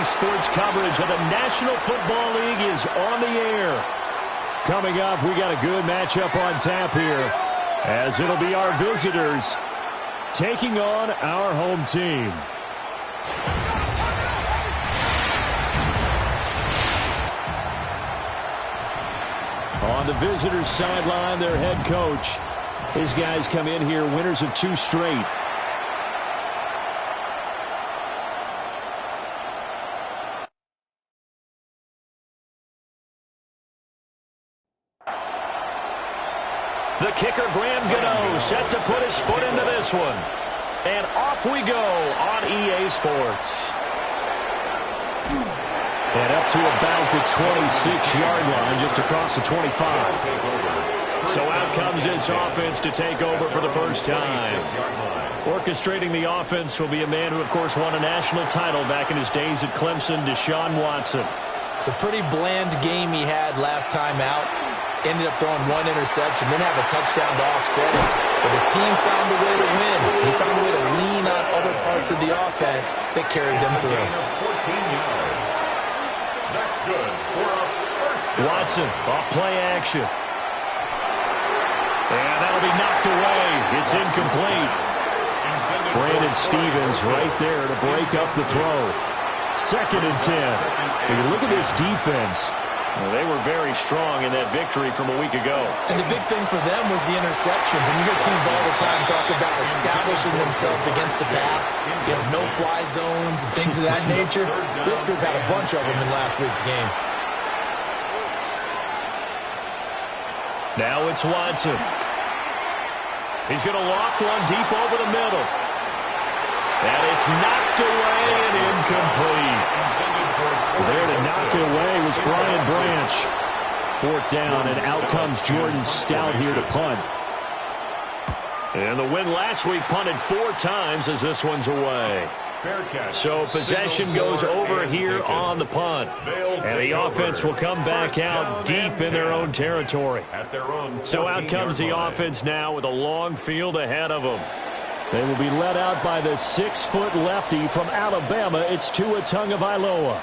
Sports coverage of the National Football League is on the air. Coming up, we got a good matchup on tap here, as it'll be our visitors taking on our home team. On the visitors' sideline, their head coach. His guys come in here winners of 2 straight. The kicker, Graham Gano, set to put his foot into this one. And off we go on EA Sports. And up to about the 26-yard line, just across the 25. So out comes this offense to take over for the first time. Orchestrating the offense will be a man who, of course, won a national title back in his days at Clemson, Deshaun Watson. It's a pretty bland game he had last time out. Ended up throwing 1 interception, didn't have a touchdown to offset it. But the team found a way to win. He found a way to lean on other parts of the offense that carried them through. 14 yards. That's good for a first down. Watson off play action. And that'll be knocked away. It's incomplete. Brandon Stevens right there to break up the throw. 2nd and 10. When you look at this defense, well, they were very strong in that victory from a week ago. And the big thing for them was the interceptions. And you hear teams all the time talk about establishing themselves against the pass. You know, no-fly zones and things of that nature. This group had a bunch of them in last week's game. Now it's Watson. He's going to loft one deep over the middle. And it's knocked away and incomplete. There to knock it away was Brian Branch. 4th down, and out comes Jordan Stout here to punt. And the win last week punted 4 times as this one's away. So possession goes over here on the punt. And the offense will come back out deep in their own territory. So out comes the offense now with a long field ahead of them. They will be led out by the 6-foot lefty from Alabama. It's Tua Tagovailoa.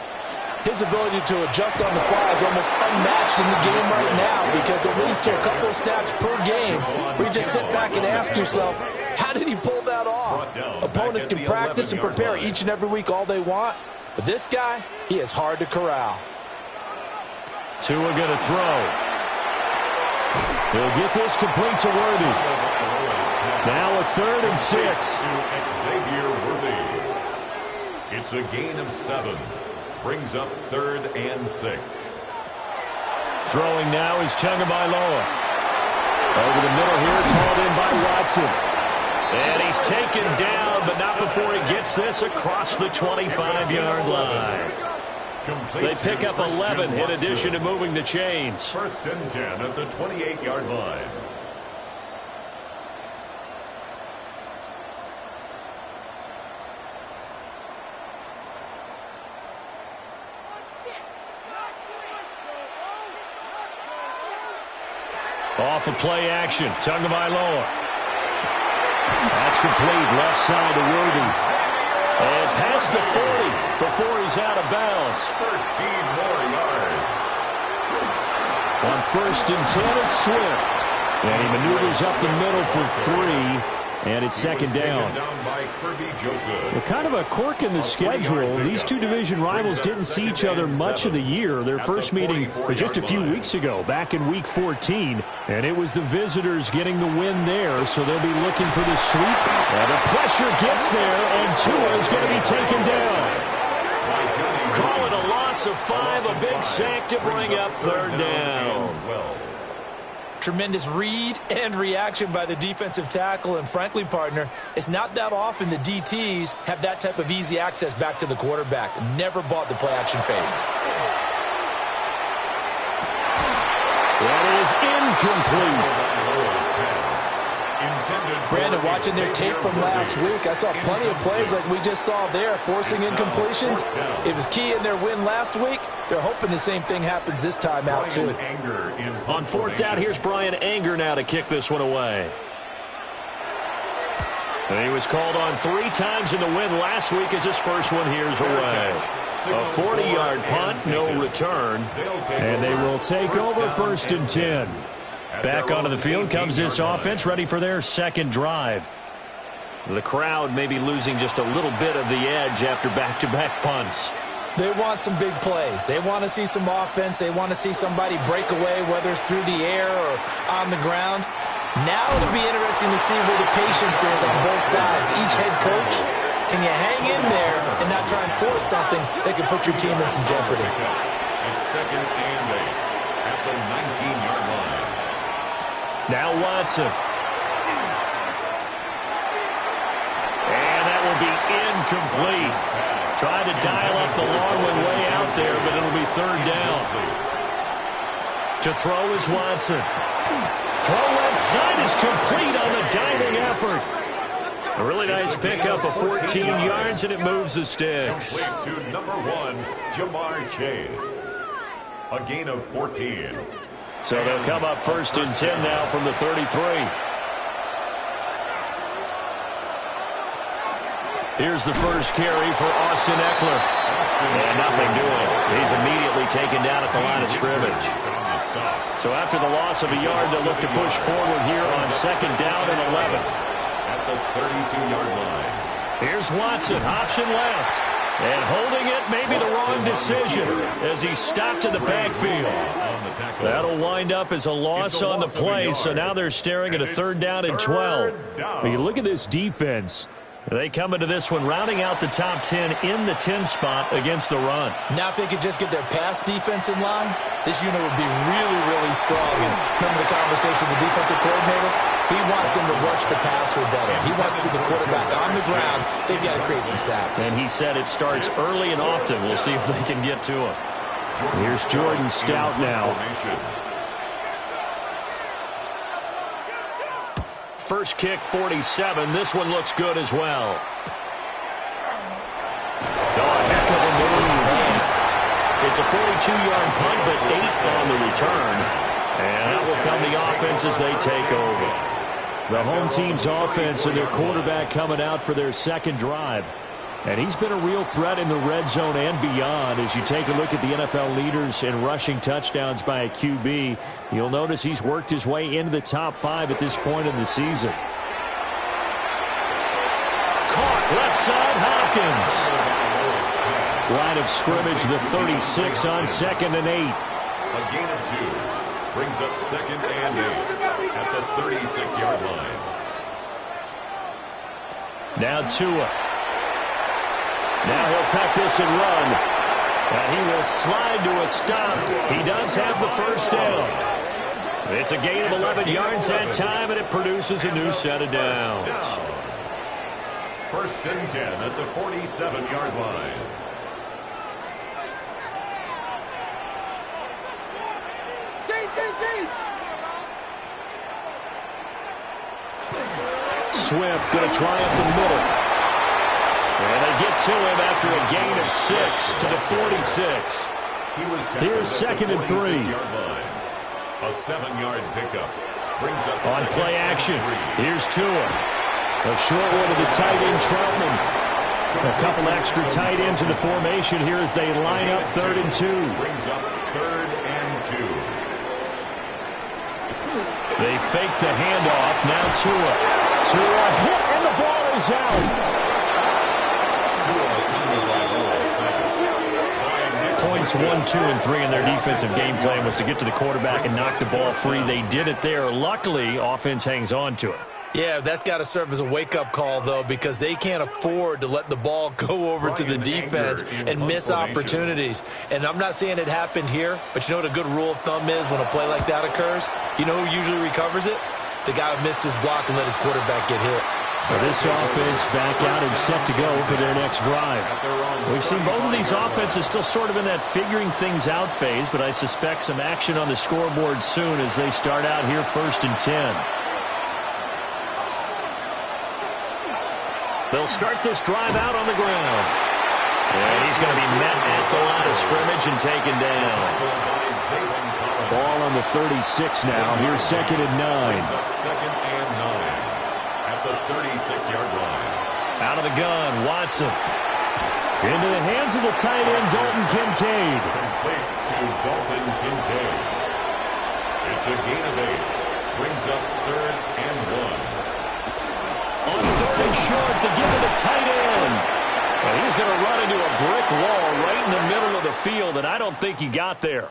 His ability to adjust on the fly is almost unmatched in the game right now, because it leads to a couple of snaps per game where you just sit back and ask yourself, how did he pull that off? Opponents can practice and prepare each and every week all they want, but this guy, he is hard to corral. Tua going to throw. He'll get this complete to Worthy. Now a 3rd and 6. Xavier Worthy. It's a gain of 7. Brings up 3rd and 6. Throwing now is Tagovailoa. Over the middle here, it's hauled in by Watson. And he's taken down, but not before he gets this across the 25-yard line. They pick up 11 in addition to moving the chains. 1st and 10 at the 28-yard line. Off of play action, Tagovailoa. That's complete, left side to Worthy. And past the 40 before he's out of bounds. 13 more yards. On 1st and 10, it's Swift. And he maneuvers up the middle for 3. And it's 2nd down. Well, kind of a quirk in the schedule. These two division rivals didn't see each other much of the year. Their first meeting was just a few weeks ago, back in Week 14. And it was the visitors getting the win there, so they'll be looking for the sweep. And the pressure gets there, and Tua is going to be taken down. Call it a loss of 5, a big sack to bring up 3rd down. Tremendous read and reaction by the defensive tackle, and frankly, partner, it's not that often the DTs have that type of easy access back to the quarterback. Never bought the play-action fade. That is incomplete. Brandon, watching their tape from last week, I saw plenty of plays like we just saw there, forcing incompletions. It was key in their win last week. They're hoping the same thing happens this time out, too. On 4th down, here's Brian Anger now to kick this one away. And he was called on 3 times in the win last week as his first one here's away. A 40-yard punt, no return. And they will take over 1st and 10. Back onto the field comes this offense, ready for their second drive. The crowd may be losing just a little bit of the edge after back-to-back punts. They want some big plays. They want to see some offense. They want to see somebody break away, whether it's through the air or on the ground. Now it'll be interesting to see where the patience is on both sides. Each head coach, can you hang in there and not try and force something that could put your team in some jeopardy? It's 2nd and 8 at the 19-yard line. Now Watson. And that will be incomplete. Tried to dial up the long one way out there, but it'll be 3rd down. To throw is Watson. Throw left side is complete on the diving effort. A really nice pickup of 14 yards, and it moves the sticks. Complete to number 1, Ja'Marr Chase. A gain of 14. So they'll come up 1st and 10 now from the 33. Here's the first carry for Austin Eckler. And nothing doing. He's immediately taken down at the line of scrimmage. So after the loss of a yard, they'll look to push forward here on 2nd down and 11. At the 32-yard line. Here's Watson, option left. And holding it may be the wrong decision as he stopped in the backfield. That'll wind up as a loss on the play, so now they're staring at a 3rd down and 12. When you look at this defense, they come into this one rounding out the top 10 in the 10 spot against the run. Now if they could just get their pass defense in line, this unit would be really, really strong. And remember the conversation with the defensive coordinator? He wants them to rush the passer better. He wants to see the quarterback on the ground. They've got to create some sacks. And he said it starts early and often. We'll see if they can get to him. Here's Jordan Stout now. First kick, 47. This one looks good as well. Oh, heck of a move. It's a 42-yard punt, but 8 on the return. And that will come the offense as they take over. The home team's offense and their quarterback coming out for their second drive. And he's been a real threat in the red zone and beyond. As you take a look at the NFL leaders in rushing touchdowns by a QB, you'll notice he's worked his way into the top 5 at this point in the season. Caught left side, Hopkins. Line of scrimmage, the 36 on 2nd and 8. A gain of 2 brings up 2nd and 8 at the 36-yard line. Now Tua. Now he'll tuck this and run. And he will slide to a stop. He does have the first down. It's a gain of 11 yards that time, and it produces a new set of downs. 1st and 10 at the 47-yard line. Swift going to try up the middle. And they get to him after a gain of 6 to the 46. Here's 2nd and 3. A 7-yard pickup brings up on play action. Here's Tua. A short one to the tight end, Troutman. A couple extra tight ends in the formation here as they line up 3rd and 2. Brings up 3rd and 2. They fake the handoff. Now Tua. Tua hit, and the ball is out. Points 1, 2, and 3 in their defensive game plan was to get to the quarterback and knock the ball free. They did it there. Luckily, offense hangs on to it. Yeah, that's got to serve as a wake-up call, though, because they can't afford to let the ball go over to the defense and miss opportunities. And I'm not saying it happened here, but you know what a good rule of thumb is when a play like that occurs? You know who usually recovers it? The guy who missed his block and let his quarterback get hit. Well, this offense back out and set to go for their next drive. We've seen both of these offenses still sort of in that figuring things out phase, but I suspect some action on the scoreboard soon as they start out here 1st and 10. They'll start this drive out on the ground. And he's going to be met at the line of scrimmage and taken down. Ball on the 36 now. Here's 2nd and 9. 2nd and 9 at the 36-yard line. Out of the gun, Watson. Into the hands of the tight end, Dalton Kincaid. Complete to Dalton Kincaid. It's a gain of 8. Brings up 3rd and 1. On 3rd and short to give it a tight end. Well, he's going to run into a brick wall right in the middle of the field, and I don't think he got there.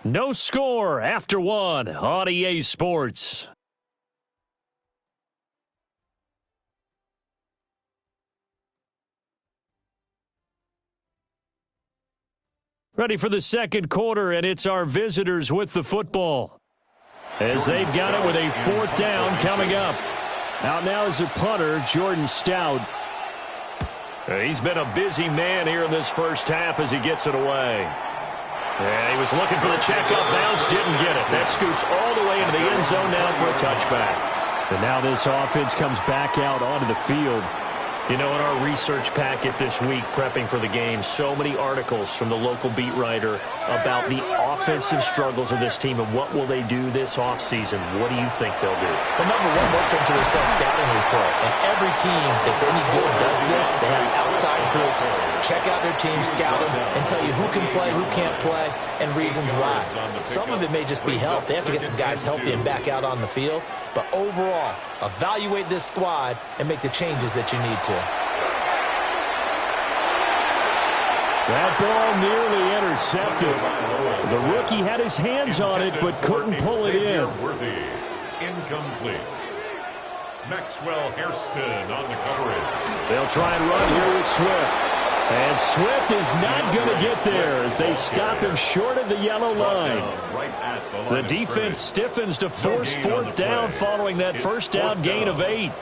No score after 1 on EA Sports. Ready for the second quarter, and it's our visitors with the football. As they've got it with a 4th down coming up. Out now is the punter, Jordan Stout. He's been a busy man here in this first half as he gets it away. And he was looking for the check-up bounce, didn't get it. That scoots all the way into the end zone now for a touchback. And now this offense comes back out onto the field. You know, in our research packet this week, prepping for the game, so many articles from the local beat writer about the offensive struggles of this team and what will they do this offseason. What do you think they'll do? Well, number one, they'll turn to their self-scouting report. And every team that's any good does this. They have outside groups, check out their team, scout them, and tell you who can play, who can't play, and reasons why. Some of it may just be health. They have to get some guys healthy and back out on the field. But overall, evaluate this squad and make the changes that you need to. That ball nearly intercepted. The rookie had his hands on it, but couldn't pull it in. Incomplete. Maxwell Hairston on the coverage. They'll try and run here with Swift. And Swift is not going to get there as they stop him short of the yellow line. The defense stiffens to force 4th down following that first down gain of 8.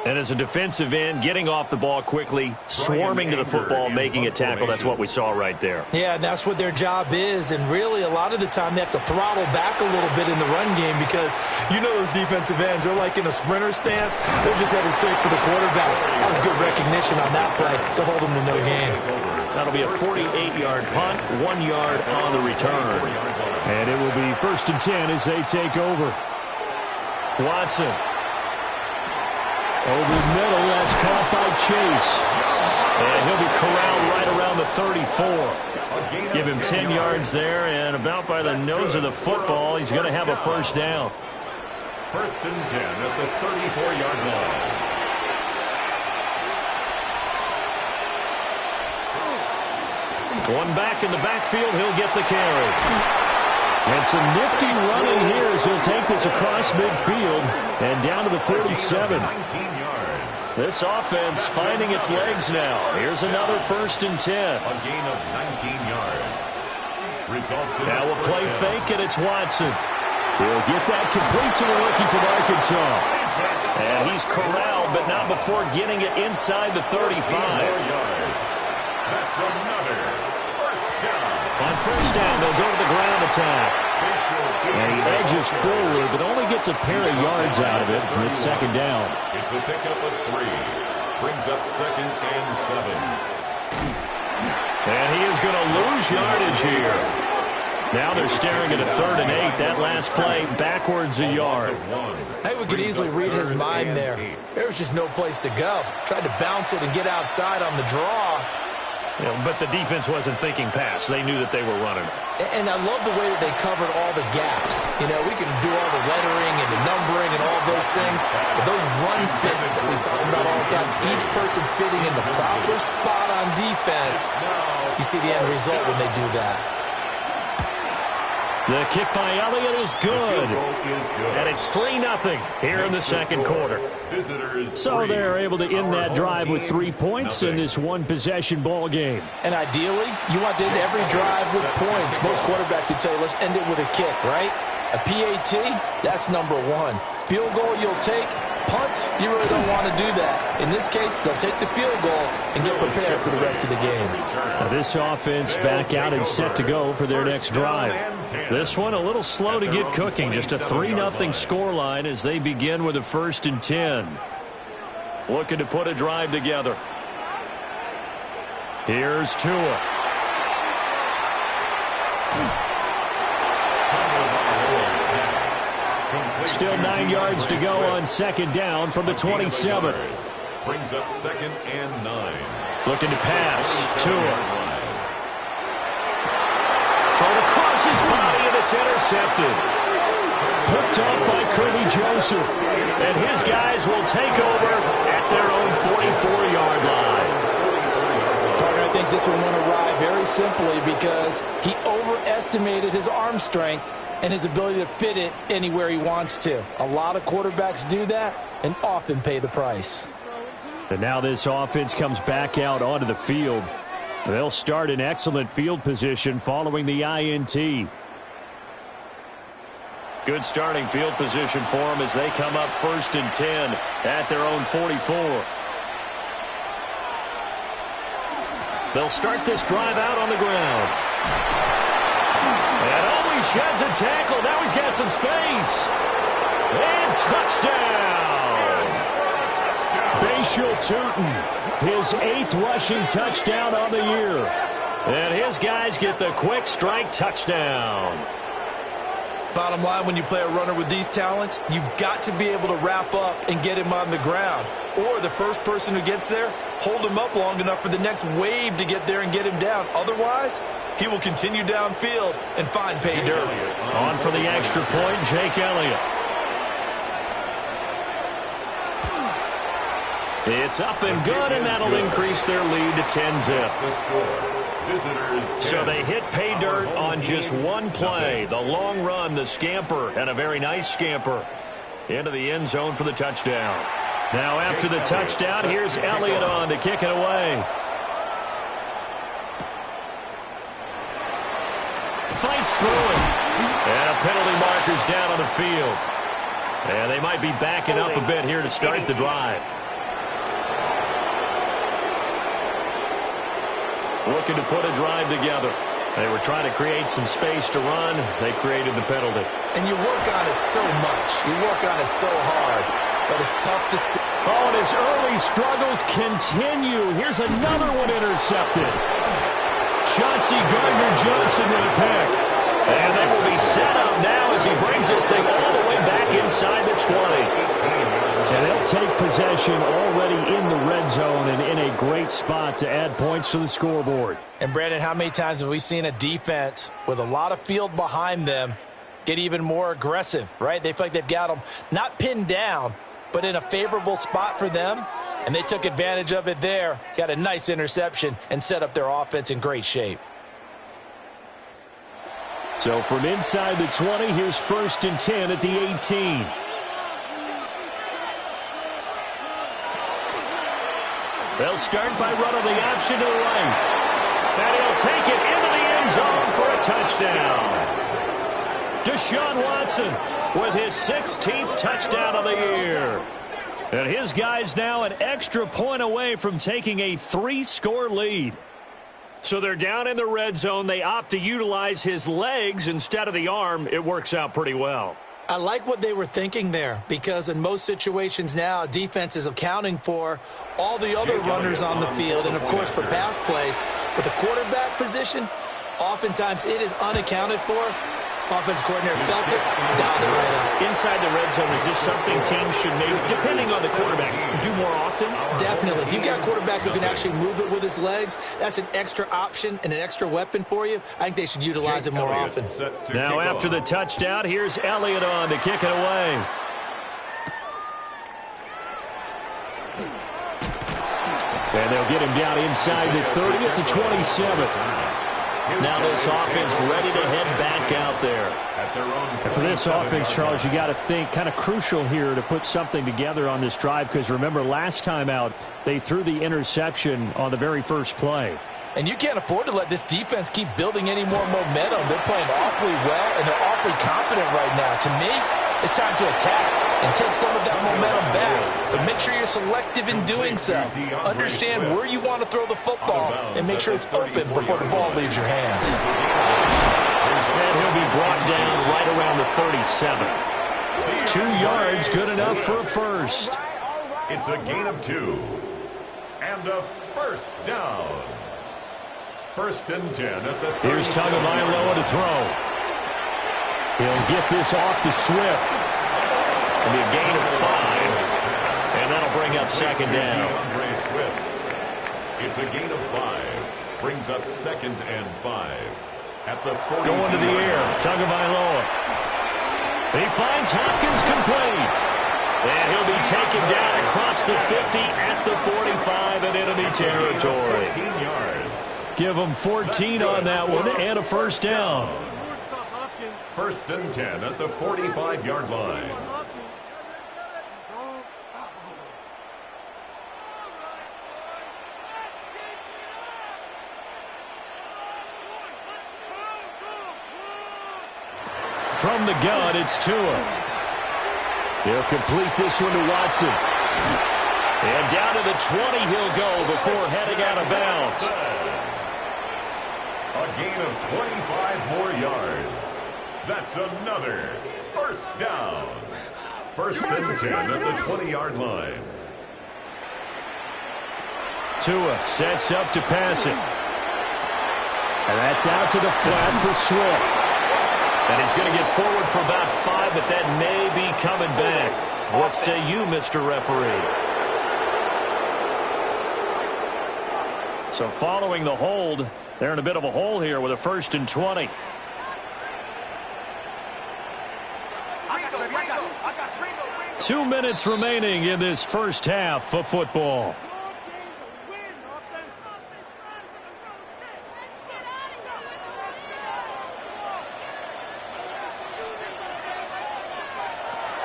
And as a defensive end, getting off the ball quickly, swarming to the football, making a tackle. That's what we saw right there. Yeah, that's what their job is. And really, a lot of the time, they have to throttle back a little bit in the run game because you know those defensive ends are like in a sprinter stance. They're just headed straight for the quarterback. That was good recognition on that play to hold them to no gain. That'll be a 48-yard punt, 1 yard on the return. And it will be 1st and 10 as they take over. Watson. Over the middle, that's caught by Chase. And he'll be corralled right around the 34. Give him 10 yards there, and about by the nose of the football, he's going to have a first down. 1st and 10 at the 34-yard line. One back in the backfield, he'll get the carry. And some nifty running here as he'll take this across midfield and down to the 47. This offense finding its legs now. Here's another 1st and 10. A gain of 19 yards. Results in now we'll play fake, and it's Watson. He'll get that complete to the rookie from Arkansas. And he's corralled, but not before getting it inside the 35. That's another first down. On first down, they'll go to the ground attack. And he edges forward, but only gets a pair of yards out of it, and it's 2nd down. It's a pickup of 3. Brings up 2nd and 7. And he is going to lose yardage here. Now they're staring at a 3rd and 8. That last play, backwards a yard. Hey, we could easily read his mind there. There was just no place to go. Tried to bounce it and get outside on the draw. Yeah, but the defense wasn't thinking pass. They knew that they were running. And I love the way that they covered all the gaps. You know, we can do all the lettering and the numbering and all those things, but those run fits that we talk about all the time, each person fitting in the proper spot on defense, you see the end result when they do that. The kick by Elliott is good. And it's 3-0 here in the second quarter. So they're able to end that drive with 3 points in this one-possession ball game. And ideally, you want to end every drive with points. Most quarterbacks would tell you, let's end it with a kick, right? A PAT, that's number 1. Field goal you'll take. Punts, you really don't want to do that. In this case, they'll take the field goal and get prepared for the rest of the game. Now this offense back out and set to go for their next drive. This one a little slow to get cooking. Just a 3-0 scoreline as they begin with a 1st and 10. Looking to put a drive together. Here's Tua. Still 9 yards to go on second down from the 27. Brings up 2nd and 9. Looking to pass. Tua. Thrown across his body, and it's intercepted. Picked up by Kirby Joseph. And his guys will take over at their own 44-yard line. Partner, I think this one went awry very simply because he overestimated his arm strength and his ability to fit it anywhere he wants to. A lot of quarterbacks do that and often pay the price. And now this offense comes back out onto the field. They'll start in excellent field position following the INT. Good starting field position for them as they come up 1st and 10 at their own 44. They'll start this drive out on the ground. And always sheds a tackle. Now he's got some space. And touchdown. Bashal Tutin, his 8th rushing touchdown on the year. And his guys get the quick strike touchdown. Bottom line, when you play a runner with these talents, you've got to be able to wrap up and get him on the ground. Or the first person who gets there, hold him up long enough for the next wave to get there and get him down. Otherwise, he will continue downfield and find pay dirt. On for the extra point, Jake Elliott. It's up and good, and that'll increase their lead to 10-zip. So they hit pay dirt on just one play. The long run, the scamper, and a very nice scamper into the end zone for the touchdown. Now after the touchdown, here's Elliott on to kick it away. Fights through it. And a penalty marker's down on the field. And they might be backing up a bit here to start the drive. Looking to put a drive together. They were trying to create some space to run. They created the penalty. And you work on it so much. You work on it so hard. But it's tough to see. Oh, and his early struggles continue. Here's another one intercepted. Chauncey Gardner-Johnson with a pick. And they will be set up now as he brings this thing all the way back inside the 20. And they'll take possession already in the red zone and in a great spot to add points to the scoreboard. And, Brandon, how many times have we seen a defense with a lot of field behind them get even more aggressive, right? They feel like they've got them not pinned down, but in a favorable spot for them, and they took advantage of it there, got a nice interception, and set up their offense in great shape. So from inside the 20, here's 1st and 10 at the 18. They'll start by running the option to the right. And he'll take it into the end zone for a touchdown. Deshaun Watson with his 16th touchdown of the year. And his guys now an extra point away from taking a 3-score lead. So they're down in the red zone. They opt to utilize his legs instead of the arm. It works out pretty well. I like what they were thinking there because in most situations now, defense is accounting for all the other runners on the field and, of course, for pass plays. But the quarterback position, oftentimes it is unaccounted for. Offense coordinator felt it, dialed it right up. Inside the red zone, is this something teams should maybe, depending on the quarterback, do more often? Definitely. If you've got a quarterback who can actually move it with his legs, that's an extra option and an extra weapon for you. I think they should utilize it more often. Now after the touchdown, here's Elliott on to kick it away. And they'll get him down inside the 30 at the 27. Now this offense ready to head back out there. For this offense, Charles, you got to think kind of crucial here to put something together on this drive because remember last time out they threw the interception on the very first play. And you can't afford to let this defense keep building any more momentum. They're playing awfully well, and they're awfully confident right now. To me, it's time to attack and take some of that momentum back. But make sure you're selective in doing so. Understand where you want to throw the football and make sure it's open before the ball leaves your hands. And he'll be brought down right around the 37. 2 yards, good enough for a first. It's a gain of 2. And a first down. 1st and 10 at the 37. Here's Tagovailoa to throw. He'll get this off to Swift. It'll be a gain of 5. And that'll bring up 2nd down. It's a gain of 5. Brings up 2nd and 5. At the 40. Going to the air. Tagovailoa. He finds Hopkins complete. And he'll be taken down across the 50 at the 45 in enemy territory. 14 yards. Give him 14 on that one and a first down. 1st and 10 at the 45-yard line. From the gun, it's Tua. He'll complete this one to Watson. And down to the 20 he'll go before heading out of bounds. A gain of 25 more yards. That's another first down. 1st and 10 at the 20-yard line. Tua sets up to pass it. And that's out to the flat for Swift. And he's going to get forward for about 5, but that may be coming back. What say you, Mr. Referee? So following the hold, they're in a bit of a hole here with a 1st and 20. Two minutes remaining in this first half of football.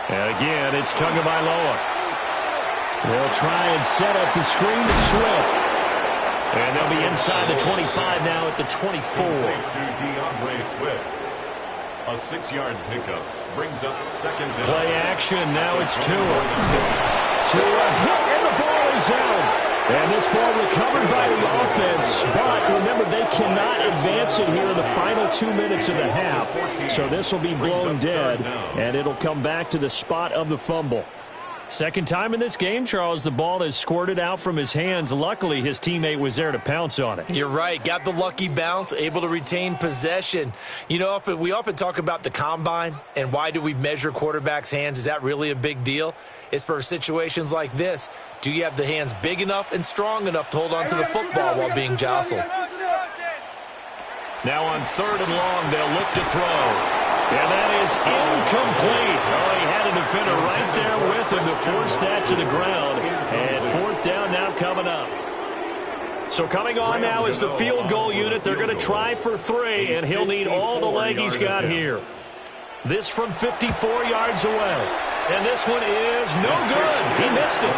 And again, it's Tagovailoa. They'll try and set up the screen to Swift. And they'll be inside the 25 now at the 24. To DeAndre Swift. A 6-yard pickup brings up 2nd down. Play action. Now it's Tua. Tua hit, and the ball is out. And this ball recovered by the offense. But remember, they cannot advance it here in the final 2 minutes of the half. So this will be blown dead, and it'll come back to the spot of the fumble. Second time in this game, Charles, the ball has squirted out from his hands. Luckily, his teammate was there to pounce on it. You're right. Got the lucky bounce, able to retain possession. You know, we often talk about the combine and why do we measure quarterbacks' hands. Is that really a big deal? It's for situations like this. Do you have the hands big enough and strong enough to hold on to the football while being jostled? Now on 3rd and long, they'll look to throw. And that is incomplete. Oh, he had a defender right there with him to force that to the ground. And 4th down now coming up. So coming on now is the field goal unit. They're going to try for 3, and he'll need all the leg he's got here. This from 54 yards away. And this one is no good. He missed it.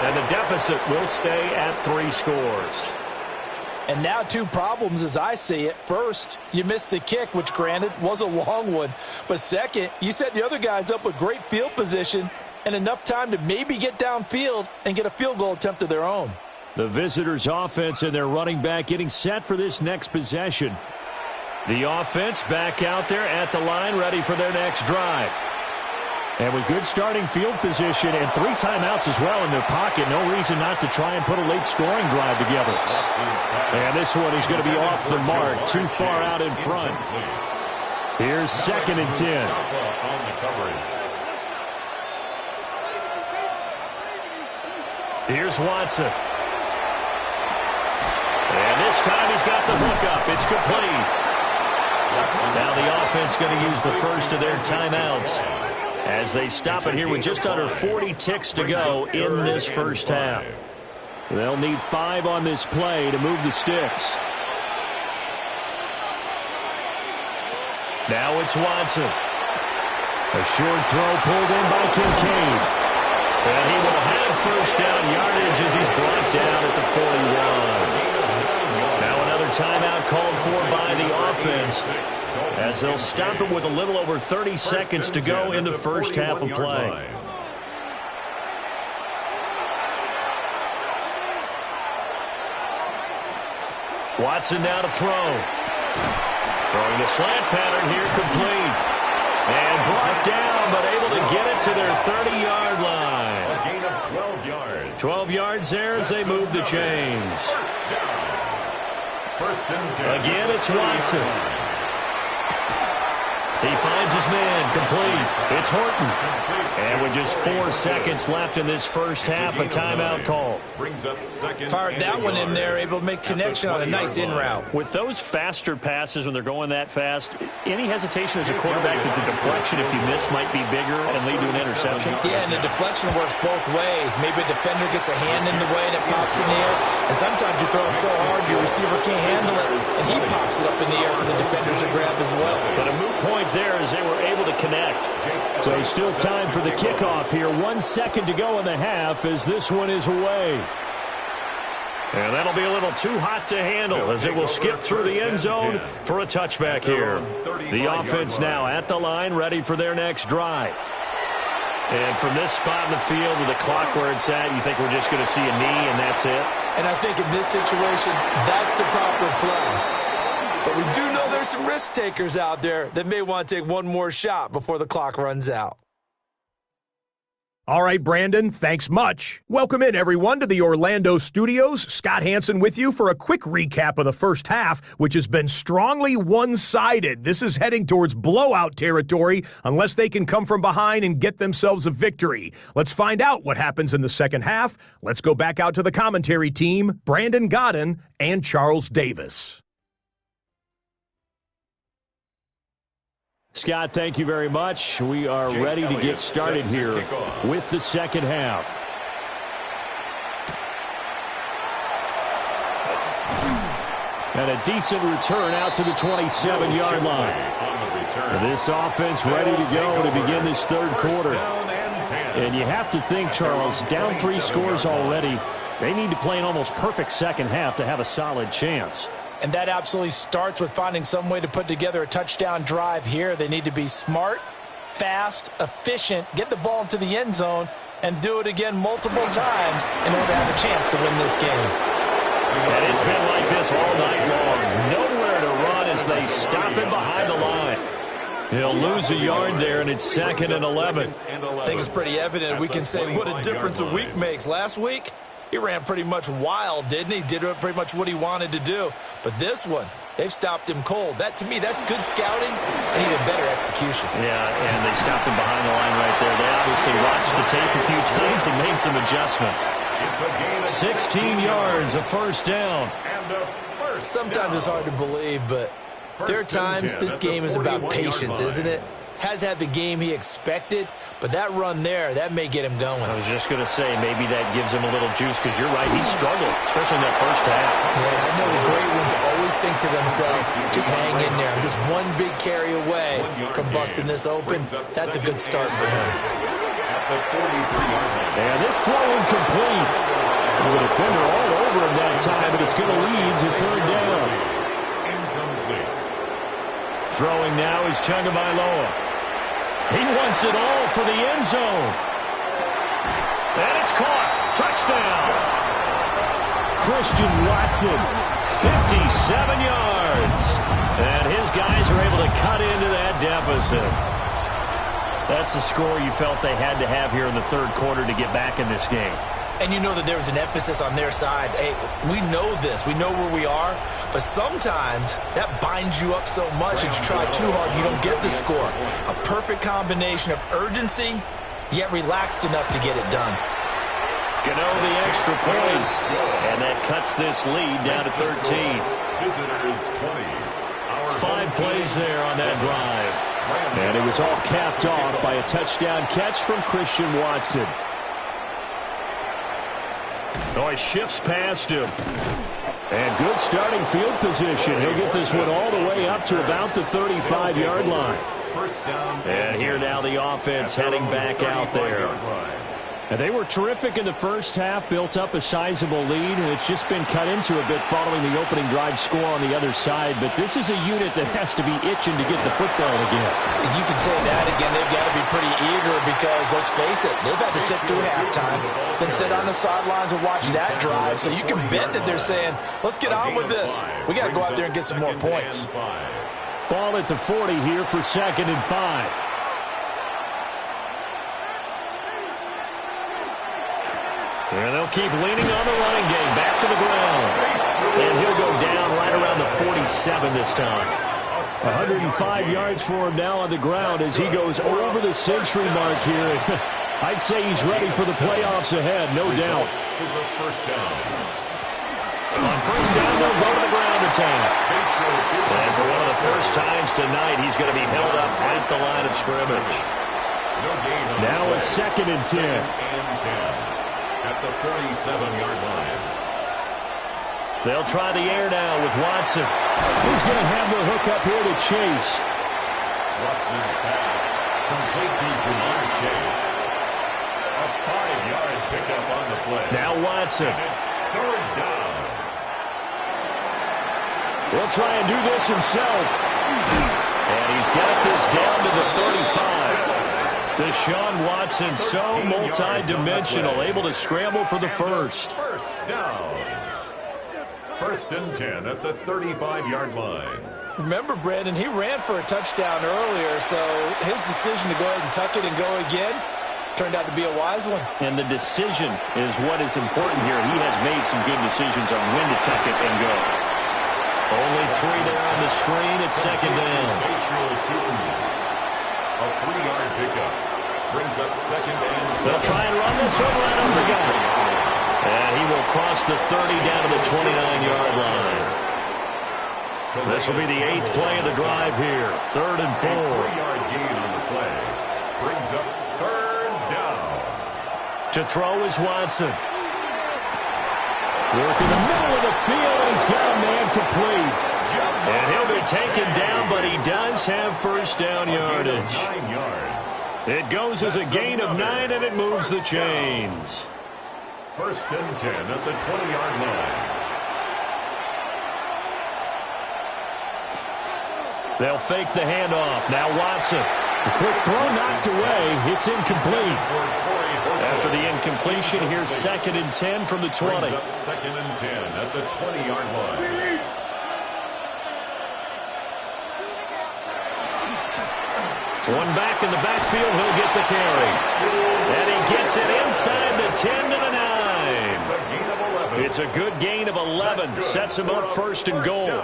And the deficit will stay at 3 scores. And now 2 problems as I see it. First, you missed the kick, which granted was a long one. But second, you set the other guys up with great field position and enough time to maybe get downfield and get a field goal attempt of their own. The visitors' offense and their running back getting set for this next possession. The offense back out there at the line, ready for their next drive. And with good starting field position and 3 timeouts as well in their pocket, no reason not to try and put a late scoring drive together. And this one is going to be off the mark, too far out in front. Here's 2nd and 10. Here's Watson. And this time he's got the hook up. It's complete. Now the offense going to use the first of their timeouts as they stop it here with just under 40 ticks to go in this first half. They'll need 5 on this play to move the sticks. Now it's Watson. A short throw pulled in by Kincaid. And he will have first down yardage as he's brought down at the 41. Now another timeout called for by the offense, as they'll stop it with a little over 30 seconds to go in the first half of play. Watson now to throw. Throwing the slant pattern here, complete. And brought down, but able to get it to their 30-yard line. A gain of 12 yards. 12 yards there as they move the chains. First and 10. Again, it's Watson. He finds his man, complete. It's Horton. And with just 4 seconds left in this first half, a timeout call. Fired that one in there, able to make connection on a nice in route. With those faster passes when they're going that fast, any hesitation as a quarterback that the deflection, if you miss, might be bigger and lead to an interception? Yeah, and the deflection works both ways. Maybe a defender gets a hand in the way and it pops in the air. And sometimes you throw it so hard your receiver can't handle it, and he pops it up in the air for the defenders to grab as well. But a moot point there as they were able to connect. So still time for the kickoff here. 1 second to go in the half as this one is away. And that'll be a little too hot to handle as it will skip through the end zone for a touchback here. The offense now at the line, ready for their next drive. And from this spot in the field with the clock where it's at, you think we're just going to see a knee and that's it? And I think in this situation, that's the proper play. But we do know there's some risk takers out there that may want to take one more shot before the clock runs out. All right, Brandon, thanks much. Welcome in, everyone, to the Orlando studios. Scott Hansen with you for a quick recap of the first half, which has been strongly one-sided. This is heading towards blowout territory unless they can come from behind and get themselves a victory. Let's find out what happens in the second half. Let's go back out to the commentary team, Brandon Gaudin and Charles Davis. Scott, thank you very much. We are ready to get started here with the second half. And a decent return out to the 27-yard line. This offense ready to go to begin this third quarter. And you have to think, Charles, down 3 scores already. They need to play an almost perfect second half to have a solid chance. And that absolutely starts with finding some way to put together a touchdown drive here. They need to be smart, fast, efficient, get the ball into the end zone, and do it again multiple times in order to have a chance to win this game. And it's been like this all night long. Nowhere to run as they stop him behind the line. He'll lose a yard there, and it's 2nd and 11. I think it's pretty evident. We can say what a difference a week makes. Last week, he ran pretty much wild, didn't he? Did pretty much what he wanted to do. But this one, they've stopped him cold. That, to me, that's good scouting and even better execution. Yeah, and they stopped him behind the line right there. They obviously watched the tape a few times and made some adjustments. 16 yards, a first down. Sometimes it's hard to believe, but there are times this game is about patience, isn't it? Has had the game he expected, but that run there, that may get him going. I was just going to say, maybe that gives him a little juice, because you're right, he struggled, especially in that first half. Yeah, I know the great ones always think to themselves, just hang in there. I'm just one big carry away from busting this open. That's a good start for him. And this throw incomplete. The defender all over him that time, but it's going to lead to third down. Throwing now is Tagovailoa. He wants it all for the end zone. And it's caught. Touchdown. Christian Watson, 57 yards. And his guys are able to cut into that deficit. That's a score you felt they had to have here in the third quarter to get back in this game. And you know that there was an emphasis on their side. Hey, we know this. We know where we are. But sometimes that binds you up so much that you try too hard, you don't get the score. A perfect combination of urgency, yet relaxed enough to get it done. Gano the extra point. And that cuts this lead down to 13. 5 plays there on that drive. And it was all capped off by a touchdown catch from Christian Watson. Oh, he shifts past him. And good starting field position. He'll get this one all the way up to about the 35-yard line. And here now the offense heading back out there. And they were terrific in the first half, built up a sizable lead, and it's just been cut into a bit following the opening drive score on the other side. But this is a unit that has to be itching to get the football again. You can say that again. They've got to be pretty eager because, let's face it, they've had to sit through halftime, then sit on the sidelines and watch that drive. So you can bet that they're saying, let's get on with this. We got to go out there and get some more points. Ball at the 40 here for 2nd and 5. And they'll keep leaning on the running game. Back to the ground. And he'll go down right around the 47 this time. 105 yards for him now on the ground as he goes over the century mark here. I'd say he's ready for the playoffs ahead, no doubt. Is a first down. On first down, they'll go to the ground attack. And for one of the first times tonight, he's going to be held up at the line of scrimmage. Now a 2nd and 10. At the 47-yard line. They'll try the air now with Watson. He's going to have the hook up here to Chase. Watson's pass complete to Jamar Chase. A 5-yard pickup on the play. Now Watson. And it's 3rd down. He'll try and do this himself. And he's got this down to the 35. Deshaun Watson, so multi-dimensional, able to scramble for the first. First down. 1st and 10 at the 35-yard line. Remember, Brandon, he ran for a touchdown earlier, so his decision to go ahead and tuck it and go again turned out to be a wise one. And the decision is what is important here. He has made some good decisions on when to tuck it and go. Only 3 there on the screen at 2nd down. A 3-yard pickup brings up 2nd and 7. They'll try and run this one right over the guy. And he will cross the 30 down to the 29-yard line. This will be the 8th play of the drive here. 3rd and 4. 3-yard gain on the play brings up 3rd down. To throw is Watson. Work in the middle of the field, and he's got a man complete. And he'll be taken down, but he does have first down yardage. 9 yards. It goes as a gain of 9, and it moves the chains. 1st and 10 at the 20-yard line. They'll fake the handoff. Now Watson. The quick throw knocked away. It's incomplete. After the incompletion, here's 2nd and 10 from the 20. Brings up 2nd and 10 at the 20-yard line. One back in the backfield, he'll get the carry. And he gets it inside the 10 to the 9. It's a gain of 11. It's a good gain of 11. Sets him up 1st and goal.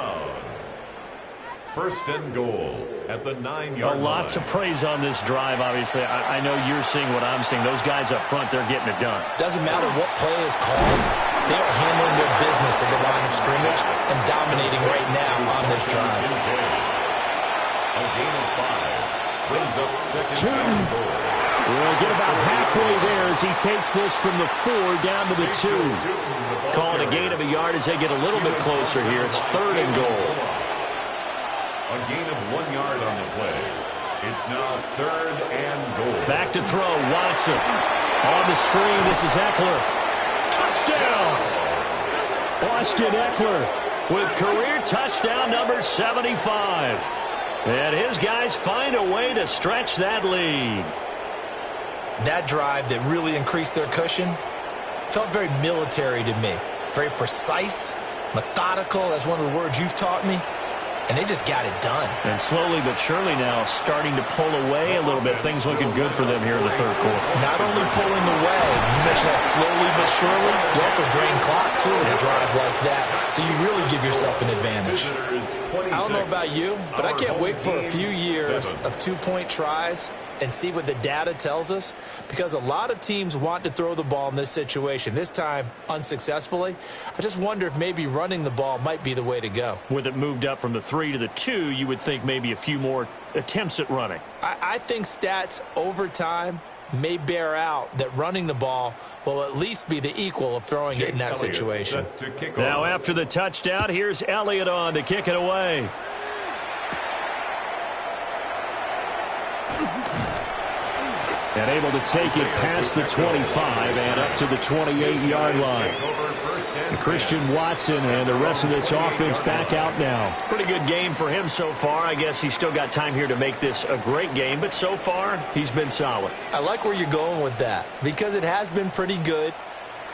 1st and goal at the 9-yard line. Lots of praise on this drive, obviously. I know you're seeing what I'm seeing. Those guys up front, they're getting it done. Doesn't matter what play is called. They are handling their business at the line of scrimmage and dominating right now on this drive. A gain of 5 brings up 2nd and goal. We'll get about halfway there as he takes this from the 4 down to the 2. Calling a gain of a yard as they get a little bit closer here. It's 3rd and goal. A gain of 1 yard on the play. It's now 3rd and goal. Back to throw, Watson. On the screen, this is Eckler. Touchdown! Austin Eckler with career touchdown number 75. And his guys find a way to stretch that lead. That drive that really increased their cushion felt very military to me. Very precise, methodical. That's one of the words you've taught me. And they just got it done. And slowly but surely now starting to pull away a little bit. Things looking good for them here in the 3rd quarter. Not only pulling away, you mentioned that slowly but surely, you also drain clock too with a drive like that. So you really give yourself an advantage. I don't know about you, but I can't wait for a few years of 2-point tries and see what the data tells us, because a lot of teams want to throw the ball in this situation, this time unsuccessfully. I just wonder if maybe running the ball might be the way to go. With it moved up from the 3 to the 2, you would think maybe a few more attempts at running. I think stats over time may bear out that running the ball will at least be the equal of throwing it in that situation. Now after the touchdown, here's Elliott on to kick it away. And able to take it past the 25 and up to the 28-yard line. And Christian Watson and the rest of this offense back out now. Pretty good game for him so far. I guess he's still got time here to make this a great game, but so far he's been solid. I like where you're going with that because it has been pretty good,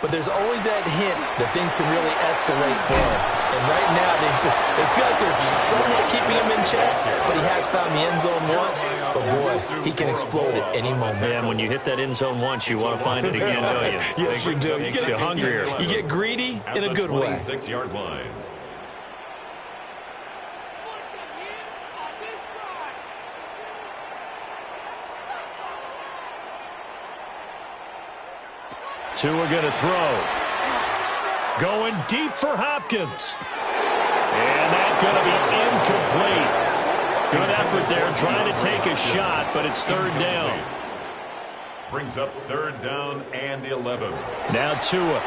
but there's always that hint that things can really escalate for him. And right now they feel like they're somewhat keeping him in check, but he has found the end zone once. But boy, he can explode at any moment. Yeah, and when you hit that end zone once, you want to find it again, don't you? Yes, you do. Makes you hungrier. You get greedy in a good way. 26-yard line. Tua going to throw. Going deep for Hopkins. And that's going to be incomplete. Good effort there trying to take a shot, but it's third down. Brings up third down and 11. Now Tua.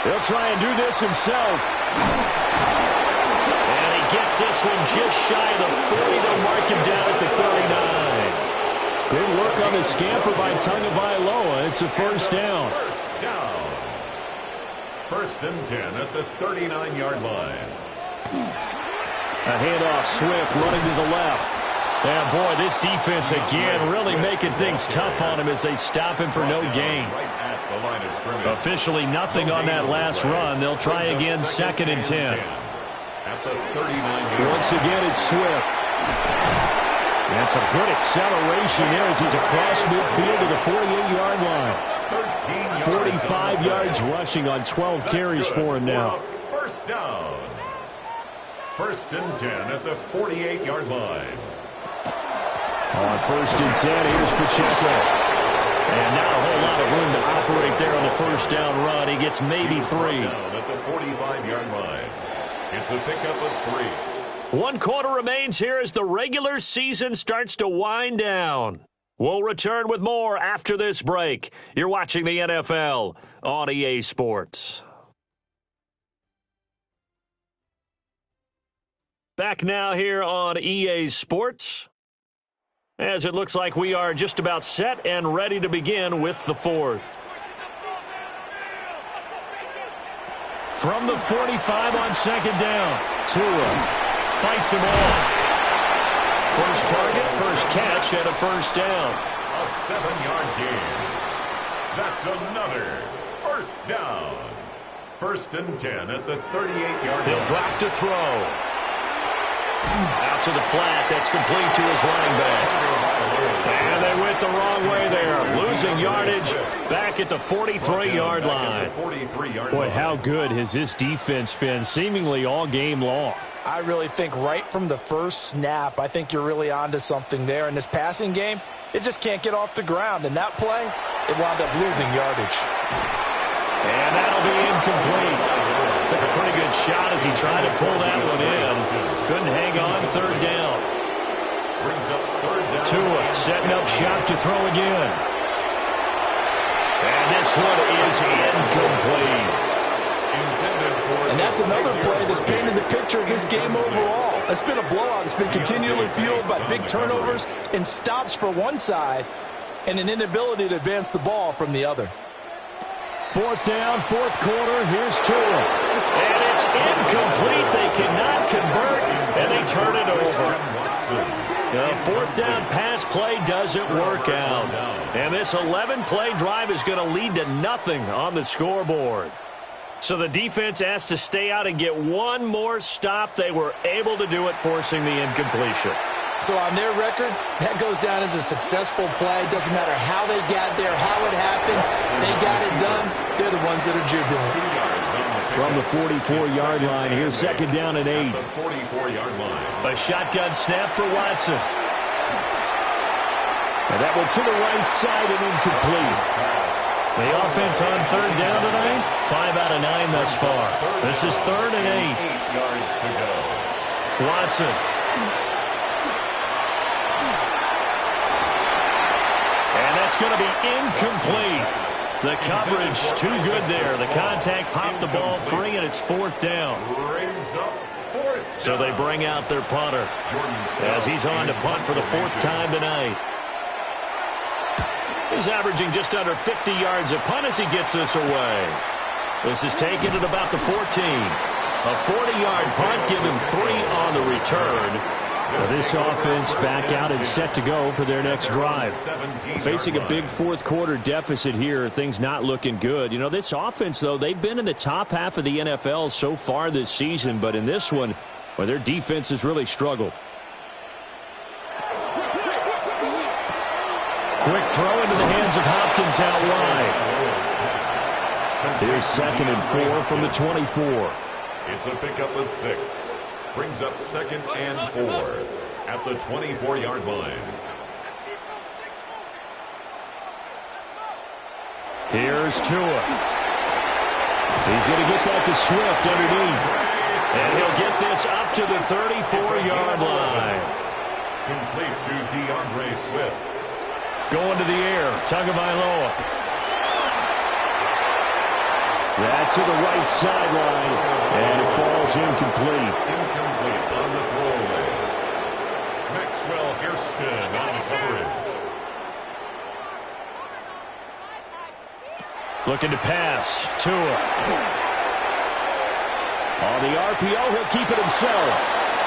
He'll try and do this himself. And he gets this one just shy of the 40. They'll mark him down at the 39. Good work on the scamper by Tagovailoa. It's a first down. First down. First and 10 at the 39-yard line. A handoff, Swift running to the left. And boy, this defense again really making things tough on him as they stop him for no gain. Officially nothing on that last run. They'll try again, second and 10. At the 39. Once again, it's Swift. That's a good acceleration there as he's across midfield to the 48-yard line. 45 yards rushing on 12 carries for him now. First down. First and 10 at the 48-yard line. On first and 10, here's Pacheco. And not a whole lot of room to operate there on the first down run. He gets maybe 3. Down at the 45-yard line. It's a pickup of 3. 1 quarter remains here as the regular season starts to wind down. We'll return with more after this break. You're watching the NFL on EA Sports. Back now here on EA Sports, as it looks like we are just about set and ready to begin with the fourth. From the 45 on second down, Tua fights him off. First target, first catch, and a first down. A 7-yard gain. That's another first down. First and 10 at the 38-yard line. He'll drop to throw. Out to the flat. That's complete to his running back. And they went the wrong way there. Losing yardage back at the 43-yard line. Boy, how good has this defense been seemingly all game long? I really think right from the first snap, I think you're really onto something there. In this passing game, it just can't get off the ground. And that play, it wound up losing yardage. And that'll be incomplete. Took a pretty good shot as he tried to pull that one in. Couldn't hang on, third down. Brings up third down. Tua setting up shop to throw again. And this one is incomplete. And that's another play that's painted the picture of this game overall. It's been a blowout. It's been continually fueled by big turnovers and stops for one side and an inability to advance the ball from the other. Fourth down, fourth quarter. Here's Tua. And it's incomplete. They cannot convert, and they turn it over. The fourth down pass play doesn't work out. And this 11-play drive is going to lead to nothing on the scoreboard. So the defense has to stay out and get one more stop. They were able to do it, forcing the incompletion. So on their record, that goes down as a successful play. Doesn't matter how they got there, how it happened. They got it done. They're the ones that are jubilant. From the 44-yard line, here's second down and 8. The 44-yard line. A shotgun snap for Watson. And that one to the right side and incomplete. The offense on third down tonight, 5 out of 9 thus far. This is third and 8. 8 yards to go. Watson. And that's going to be incomplete. The coverage too good there. The contact popped the ball free, and it's fourth down. So they bring out their punter as he's on to punt for the fourth time tonight. He's averaging just under 50 yards a punt as he gets this away. This is taken at about the 14. A 40-yard punt, give him 3 on the return. Now this offense back out and set to go for their next drive. Facing a big fourth quarter deficit here, things not looking good. You know, this offense, though, they've been in the top half of the NFL so far this season, but in this one, well, their defense has really struggled. Quick throw into the hands of Hopkins out wide. Here's second and 4 from the 24. It's a pickup of 6. Brings up second and 4 at the 24-yard line. Here's Tua. He's going to get that to Swift underneath. And he'll get this up to the 34-yard line. Complete to DeAndre Swift. Going to the air, Tagovailoa. That's to the right sideline, and it falls incomplete. Incomplete on the throwaway. Maxwell Hairston on the coverage. Looking to pass. Tua. On the RPO, he'll keep it himself.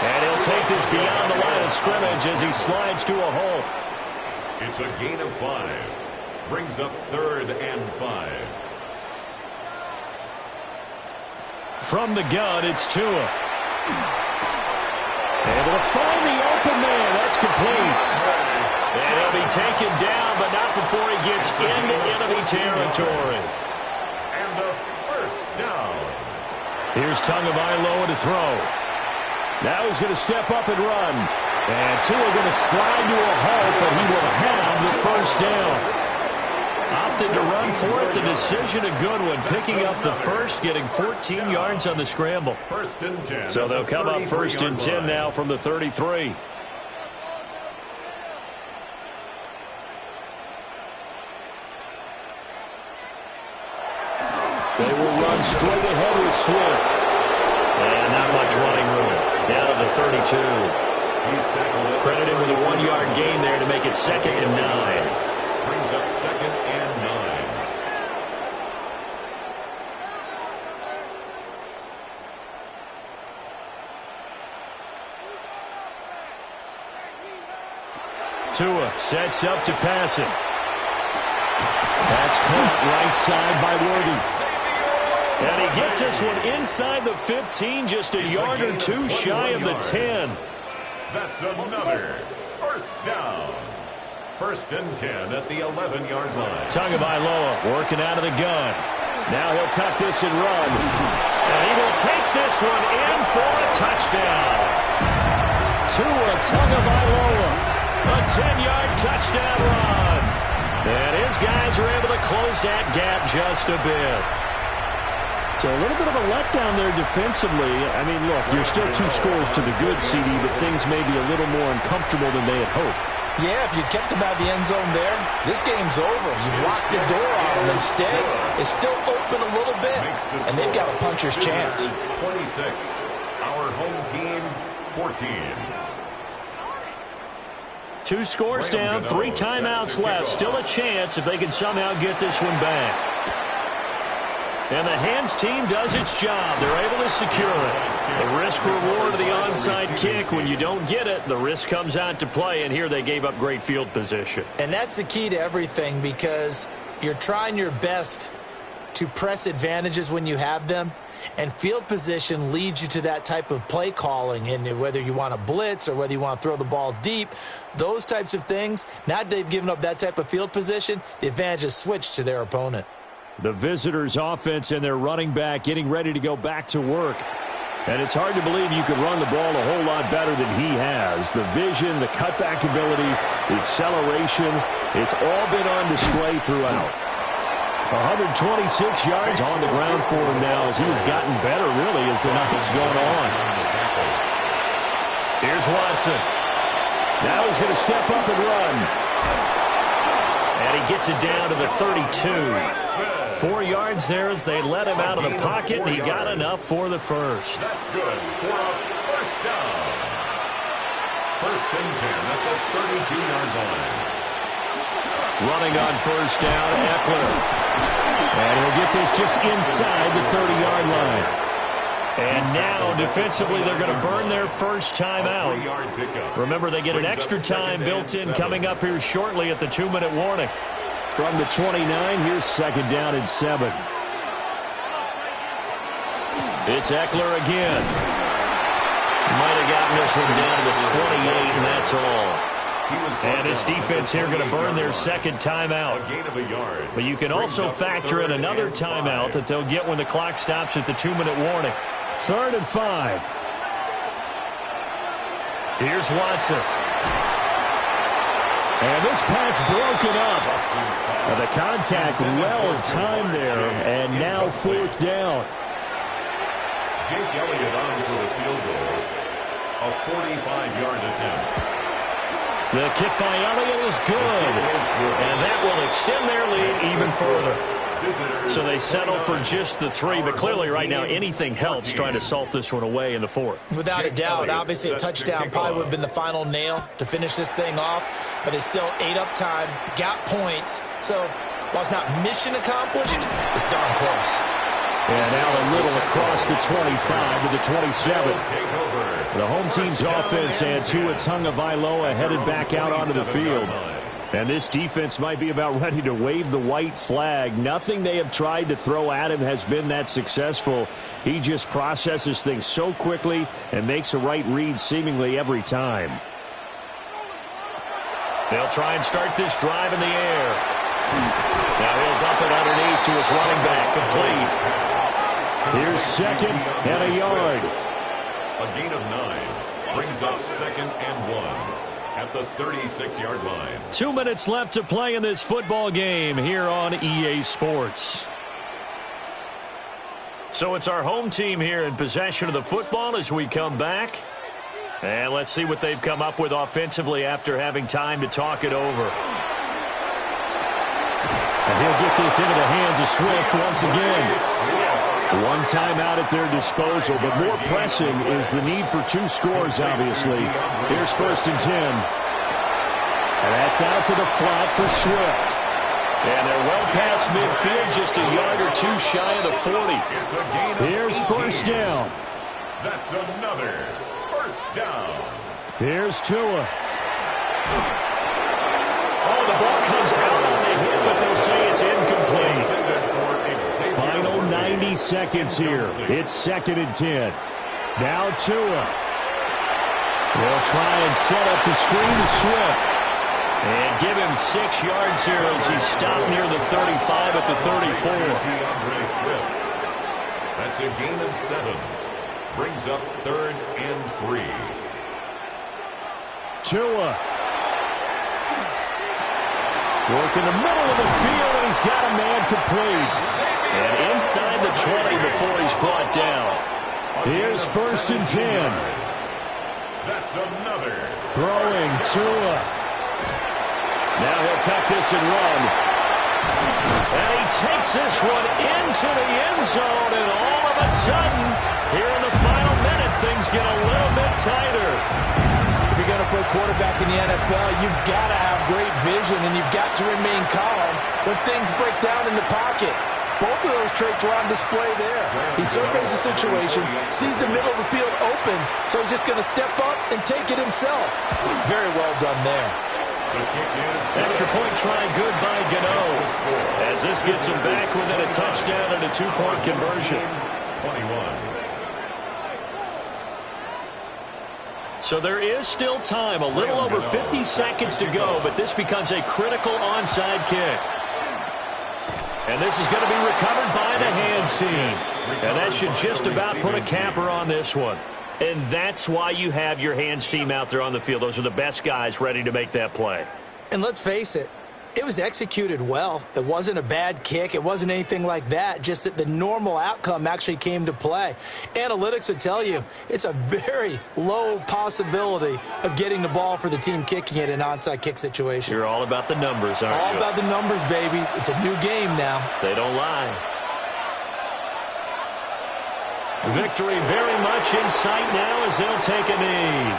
And he'll take this beyond the line of scrimmage as he slides to a hole. It's a gain of 5. Brings up 3rd and 5. From the gun, it's Tua. Able to find the open man. That's complete. And he'll be taken down, but not before he gets into enemy territory. And a first down. Here's Tagovailoa to throw. Now he's going to step up and run. And Tua going to slide to a halt, but he will have the first down. Opted to run for it. The decision a good one. Picking up the first, getting 14 yards on the scramble. 1st and 10. So they'll come up 1st and 10 now from the 33. They will run straight ahead with Swift. And not much running room. Down to the 32. Credited with a 1-yard gain there to make it 2nd and 9. Brings up 2nd and 9. Tua sets up to pass it. That's caught right side by Worthy. And he gets this one inside the 15, just a yard or two shy of the 10. That's another first down. 1st and 10 at the 11-yard line. Tagovailoa working out of the gun. Now he'll tuck this and run. And he will take this one in for a touchdown. Tua Tagovailoa. A 10-yard touchdown run. And his guys are able to close that gap just a bit. So a little bit of a letdown there defensively. I mean, look, you're still 2 scores to the good, CD, but things may be a little more uncomfortable than they had hoped. Yeah, if you kept them out of the end zone there, this game's over. You've locked the door on them. Instead, it's still open a little bit, and they've got a puncher's chance. 26. Our home team, 14. 2 scores down, 3 timeouts left. Still a chance if they can somehow get this one back. And the hands team does its job. They're able to secure it. The risk-reward of the onside kick. When you don't get it, the risk comes out to play, and here they gave up great field position. And that's the key to everything, because you're trying your best to press advantages when you have them, and field position leads you to that type of play calling. And whether you want to blitz or whether you want to throw the ball deep, those types of things, now that they've given up that type of field position, the advantage is switched to their opponent. The visitors' offense and their running back getting ready to go back to work. And it's hard to believe you could run the ball a whole lot better than he has. The vision, the cutback ability, the acceleration, it's all been on display throughout. 126 yards on the ground for him now as he has gotten better, really, as the night's gone on. Here's Watson. Now he's going to step up and run. And he gets it down to the 32. 4 yards there as they let him out of the pocket, and he got enough for the first. That's good for a first down. 1st and 10 at the 32-yard line. Running on first down, Eckler. And he'll get this just inside the 30-yard line. And now, defensively, they're going to burn their first time out. Remember, they get an extra time built in coming up here shortly at the 2-minute warning. From the 29, here's 2nd down and 7. It's Eckler again. Might have gotten this one down to the 28, and that's all. And this defense here going to burn their 2nd timeout. But you can also factor in another timeout that they'll get when the clock stops at the 2-minute warning. 3rd and 5. Here's Watson. And this pass broken up. Now The contact well timed there, and now 4th down. Jake Elliott on for the field goal. A 45-yard attempt. The kick by Elliott is good. And that will extend their lead even further. So they settle for just the 3, but clearly right now anything helps trying to salt this one away in the 4th. Without a doubt, obviously a touchdown probably would have been the final nail to finish this thing off, but it's still 8 up time, got points. So while it's not mission accomplished, it's darn close. And now a little across the 25 to the 27. The home team's offense and Tua Tagovailoa headed back out onto the field. And this defense might be about ready to wave the white flag. Nothing they have tried to throw at him has been that successful. He just processes things so quickly and makes a right read seemingly every time. They'll try and start this drive in the air. Now he'll dump it underneath to his running back, complete. Here's 2nd and a yard. A gain of 9 brings up 2nd and 1. At the 36-yard line. 2 minutes left to play in this football game here on EA Sports. So it's our home team here in possession of the football as we come back. And let's see what they've come up with offensively after having time to talk it over. And he'll get this into the hands of Swift once again. One timeout at their disposal, but more pressing is the need for 2 scores, obviously. Here's 1st and 10. And that's out to the flat for Swift. And they're well past midfield, just a yard or 2 shy of the 40. Here's 1st down. That's another 1st down. Here's Tua. Oh, the ball comes out on the hit, but they'll say it's incomplete. Final 90 seconds here. It's 2nd and 10. Now Tua. They'll try and set up the screen to Swift. And give him 6 yards here as he stopped near the 35 at the 34. That's a gain of 7. Brings up 3rd and 3. Tua. Working the middle of the field, and he's got a man complete. And inside the 20 before he's brought down. Here's 1st and 10. That's another. Throwing Tua. Now he'll tuck this and run. And he takes this one into the end zone, and all of a sudden, here in the final minute, things get a little bit tighter. If you're going to play quarterback in the NFL, you've got to have great vision, and you've got to remain calm when things break down in the pocket. Both of those traits were on display there. He surveys the situation, sees the middle of the field open, so he's just going to step up and take it himself. Very well done there. Extra point try good by Gano, as this gets him back within a touchdown and a 2-point conversion. 21. So there is still time, a little over 50 seconds to go, but this becomes a critical onside kick. And this is going to be recovered by the hands team. And that should just about put a capper on this one. And that's why you have your hands team out there on the field. Those are the best guys ready to make that play. And let's face it, it was executed well. It wasn't a bad kick. It wasn't anything like that, just that the normal outcome actually came to play. Analytics would tell you it's a very low possibility of getting the ball for the team kicking it in an onside kick situation. You're all about the numbers, aren't you? All about the numbers, baby. It's a new game now. They don't lie. Victory very much in sight now as they'll take a knee.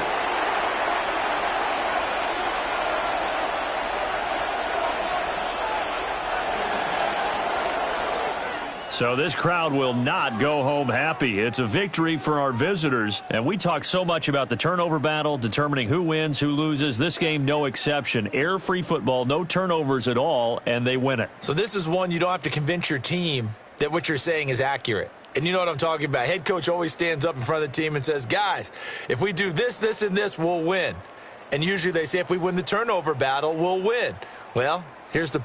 So this crowd will not go home happy. It's a victory for our visitors. And we talk so much about the turnover battle, determining who wins, who loses. This game, no exception. Error-free football, no turnovers at all, and they win it. So this is one you don't have to convince your team that what you're saying is accurate. And you know what I'm talking about. Head coach always stands up in front of the team and says, guys, if we do this, this, and this, we'll win. And usually they say if we win the turnover battle, we'll win. Well, here's the